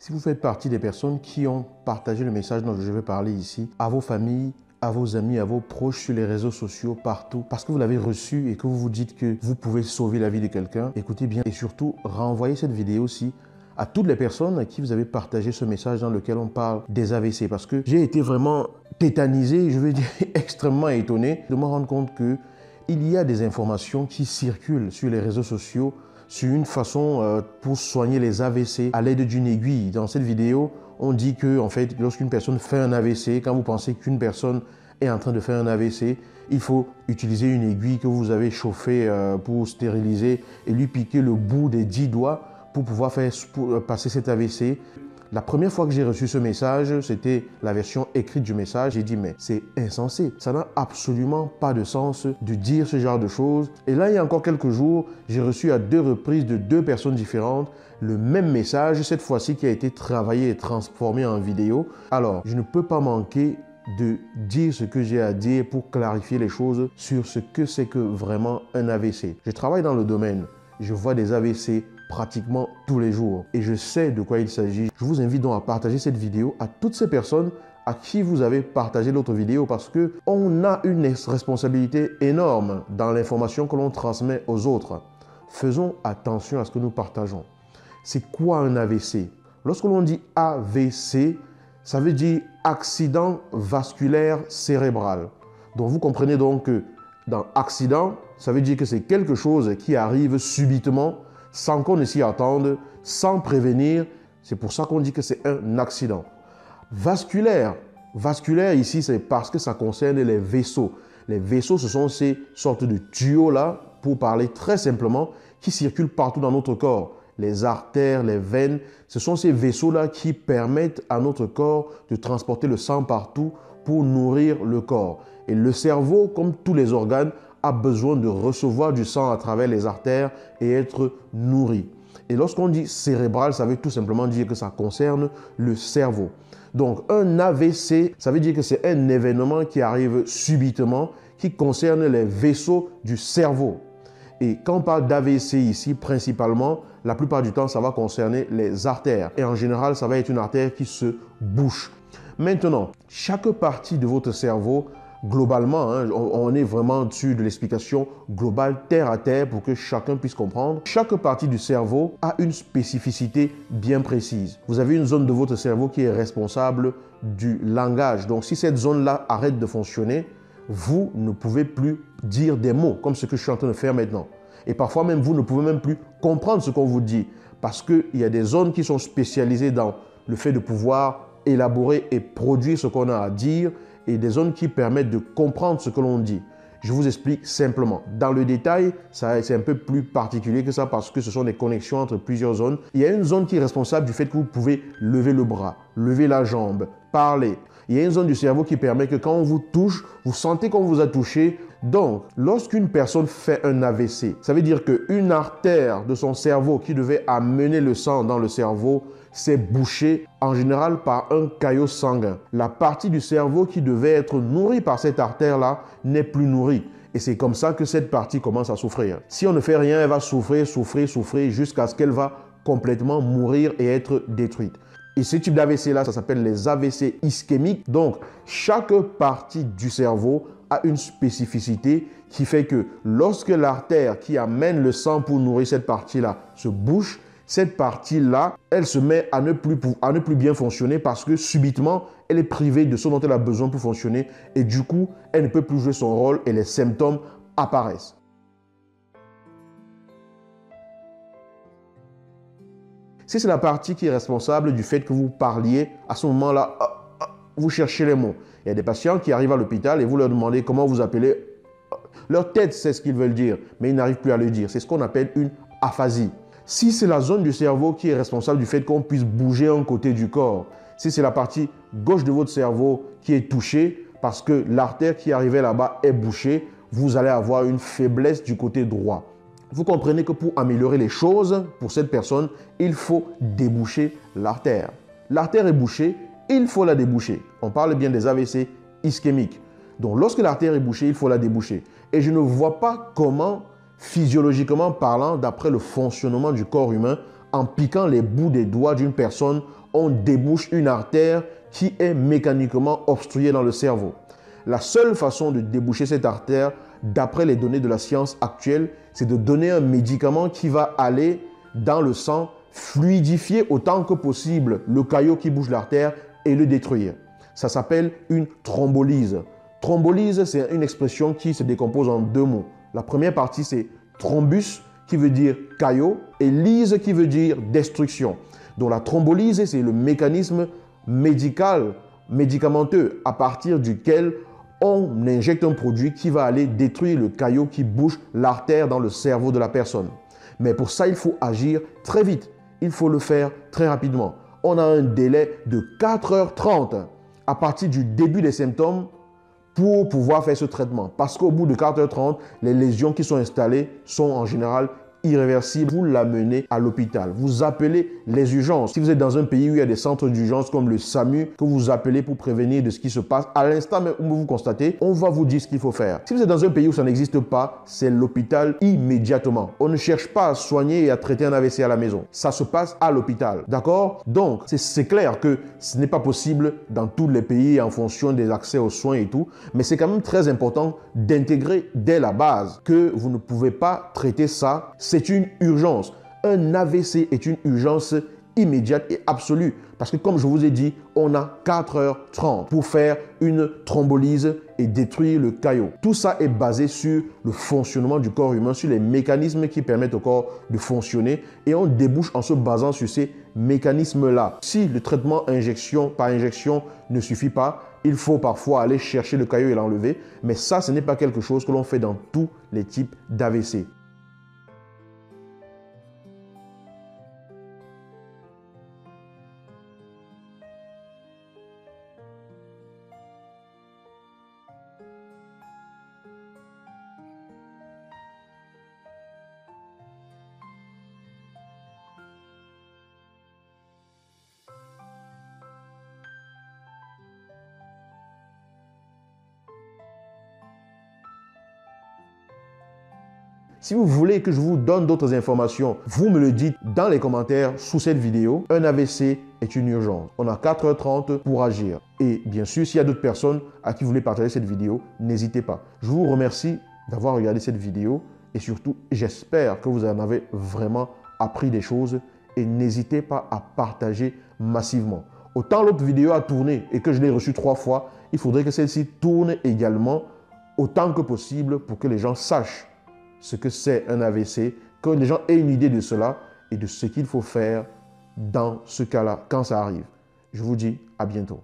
Si vous faites partie des personnes qui ont partagé le message dont je vais parler ici à vos familles, à vos amis, à vos proches sur les réseaux sociaux, partout, parce que vous l'avez reçu et que vous vous dites que vous pouvez sauver la vie de quelqu'un, écoutez bien et surtout renvoyez cette vidéo aussi à toutes les personnes à qui vous avez partagé ce message dans lequel on parle des AVC. Parce que j'ai été vraiment tétanisé, je veux dire extrêmement étonné de me rendre compte qu'il y a des informations qui circulent sur les réseaux sociaux sur une façon pour soigner les AVC à l'aide d'une aiguille. Dans cette vidéo, on dit que en fait, lorsqu'une personne fait un AVC, quand vous pensez qu'une personne est en train de faire un AVC, il faut utiliser une aiguille que vous avez chauffée pour stériliser et lui piquer le bout des 10 doigts pour pouvoir passer cet AVC. La première fois que j'ai reçu ce message, c'était la version écrite du message. J'ai dit, mais c'est insensé. Ça n'a absolument pas de sens de dire ce genre de choses. Et là, il y a encore quelques jours, j'ai reçu à 2 reprises de 2 personnes différentes le même message, cette fois-ci qui a été travaillé et transformé en vidéo. Alors, je ne peux pas manquer de dire ce que j'ai à dire pour clarifier les choses sur ce que c'est que vraiment un AVC. Je travaille dans le domaine. Je vois des AVC pratiquement tous les jours et je sais de quoi il s'agit. Je vous invite donc à partager cette vidéo à toutes ces personnes à qui vous avez partagé l'autre vidéo parce qu'on a une responsabilité énorme dans l'information que l'on transmet aux autres. Faisons attention à ce que nous partageons. C'est quoi un AVC? Lorsque l'on dit AVC, ça veut dire accident vasculaire cérébral. Donc vous comprenez donc que dans accident, ça veut dire que c'est quelque chose qui arrive subitement sans qu'on ne s'y attende, sans prévenir. C'est pour ça qu'on dit que c'est un accident. Vasculaire. Vasculaire ici, c'est parce que ça concerne les vaisseaux. Les vaisseaux, ce sont ces sortes de tuyaux-là, pour parler très simplement, qui circulent partout dans notre corps. Les artères, les veines, ce sont ces vaisseaux-là qui permettent à notre corps de transporter le sang partout pour nourrir le corps. Et le cerveau, comme tous les organes, a besoin de recevoir du sang à travers les artères et être nourri. Et lorsqu'on dit cérébral, ça veut tout simplement dire que ça concerne le cerveau. Donc un AVC, ça veut dire que c'est un événement qui arrive subitement, qui concerne les vaisseaux du cerveau. Et quand on parle d'AVC ici, principalement, la plupart du temps, ça va concerner les artères. Et en général, ça va être une artère qui se bouche. Maintenant, chaque partie de votre cerveau, globalement, on est vraiment dessus de l'explication globale, terre à terre, pour que chacun puisse comprendre. Chaque partie du cerveau a une spécificité bien précise. Vous avez une zone de votre cerveau qui est responsable du langage. Donc, si cette zone-là arrête de fonctionner, vous ne pouvez plus dire des mots, comme ce que je suis en train de faire maintenant. Et parfois même, vous ne pouvez même plus comprendre ce qu'on vous dit, parce qu'il y a des zones qui sont spécialisées dans le fait de pouvoir élaborer et produire ce qu'on a à dire, et des zones qui permettent de comprendre ce que l'on dit. Je vous explique simplement. Dans le détail, c'est un peu plus particulier que ça parce que ce sont des connexions entre plusieurs zones. Il y a une zone qui est responsable du fait que vous pouvez lever le bras, lever la jambe, parler. Il y a une zone du cerveau qui permet que quand on vous touche, vous sentez qu'on vous a touché. Donc, lorsqu'une personne fait un AVC, ça veut dire qu'une artère de son cerveau qui devait amener le sang dans le cerveau s'est bouchée en général par un caillot sanguin. La partie du cerveau qui devait être nourrie par cette artère-là n'est plus nourrie. Et c'est comme ça que cette partie commence à souffrir. Si on ne fait rien, elle va souffrir, souffrir, souffrir jusqu'à ce qu'elle va complètement mourir et être détruite. Et ce type d'AVC-là, ça s'appelle les AVC ischémiques. Donc, chaque partie du cerveau a une spécificité qui fait que lorsque l'artère qui amène le sang pour nourrir cette partie-là se bouche, cette partie-là, elle se met à ne plus bien fonctionner parce que subitement, elle est privée de ce dont elle a besoin pour fonctionner et du coup, elle ne peut plus jouer son rôle et les symptômes apparaissent. Si c'est la partie qui est responsable du fait que vous parliez, à ce moment-là, vous cherchez les mots. Il y a des patients qui arrivent à l'hôpital et vous leur demandez comment vous appelez. Leur tête sait ce qu'ils veulent dire, mais ils n'arrivent plus à le dire. C'est ce qu'on appelle une aphasie. Si c'est la zone du cerveau qui est responsable du fait qu'on puisse bouger un côté du corps, si c'est la partie gauche de votre cerveau qui est touchée parce que l'artère qui arrivait là-bas est bouchée, vous allez avoir une faiblesse du côté droit. Vous comprenez que pour améliorer les choses, pour cette personne, il faut déboucher l'artère. L'artère est bouchée, il faut la déboucher. On parle bien des AVC ischémiques. Donc lorsque l'artère est bouchée, il faut la déboucher. Et je ne vois pas comment, physiologiquement parlant, d'après le fonctionnement du corps humain, en piquant les bouts des doigts d'une personne, on débouche une artère qui est mécaniquement obstruée dans le cerveau. La seule façon de déboucher cette artère, d'après les données de la science actuelle, c'est de donner un médicament qui va aller dans le sang, fluidifier autant que possible le caillot qui bouge l'artère et le détruire. Ça s'appelle une thrombolyse. Thrombolyse, c'est une expression qui se décompose en deux mots. La première partie, c'est thrombus, qui veut dire caillot, et lyse, qui veut dire destruction. Donc la thrombolyse, c'est le mécanisme médicamenteux à partir duquel on injecte un produit qui va aller détruire le caillot qui bouge l'artère dans le cerveau de la personne. Mais pour ça, il faut agir très vite. Il faut le faire très rapidement. On a un délai de 4h30 à partir du début des symptômes pour pouvoir faire ce traitement. Parce qu'au bout de 4h30, les lésions qui sont installées sont en général irréversible, vous l'amenez à l'hôpital. Vous appelez les urgences. Si vous êtes dans un pays où il y a des centres d'urgence comme le SAMU, que vous appelez pour prévenir de ce qui se passe, à l'instant même où vous constatez, on va vous dire ce qu'il faut faire. Si vous êtes dans un pays où ça n'existe pas, c'est l'hôpital immédiatement. On ne cherche pas à soigner et à traiter un AVC à la maison. Ça se passe à l'hôpital. D'accord? Donc, c'est clair que ce n'est pas possible dans tous les pays en fonction des accès aux soins et tout, mais c'est quand même très important d'intégrer dès la base que vous ne pouvez pas traiter ça. C'est une urgence. Un AVC est une urgence immédiate et absolue. Parce que comme je vous ai dit, on a 4h30 pour faire une thrombolyse et détruire le caillot. Tout ça est basé sur le fonctionnement du corps humain, sur les mécanismes qui permettent au corps de fonctionner. Et on débouche en se basant sur ces mécanismes-là. Si le traitement injection par injection ne suffit pas, il faut parfois aller chercher le caillot et l'enlever. Mais ça, ce n'est pas quelque chose que l'on fait dans tous les types d'AVC. Si vous voulez que je vous donne d'autres informations, vous me le dites dans les commentaires sous cette vidéo. Un AVC est une urgence. On a 4h30 pour agir. Et bien sûr, s'il y a d'autres personnes à qui vous voulez partager cette vidéo, n'hésitez pas. Je vous remercie d'avoir regardé cette vidéo et surtout, j'espère que vous en avez vraiment appris des choses et n'hésitez pas à partager massivement. Autant l'autre vidéo a tourné et que je l'ai reçue 3 fois, il faudrait que celle-ci tourne également autant que possible pour que les gens sachent ce que c'est un AVC, que les gens aient une idée de cela et de ce qu'il faut faire dans ce cas-là, quand ça arrive. Je vous dis à bientôt.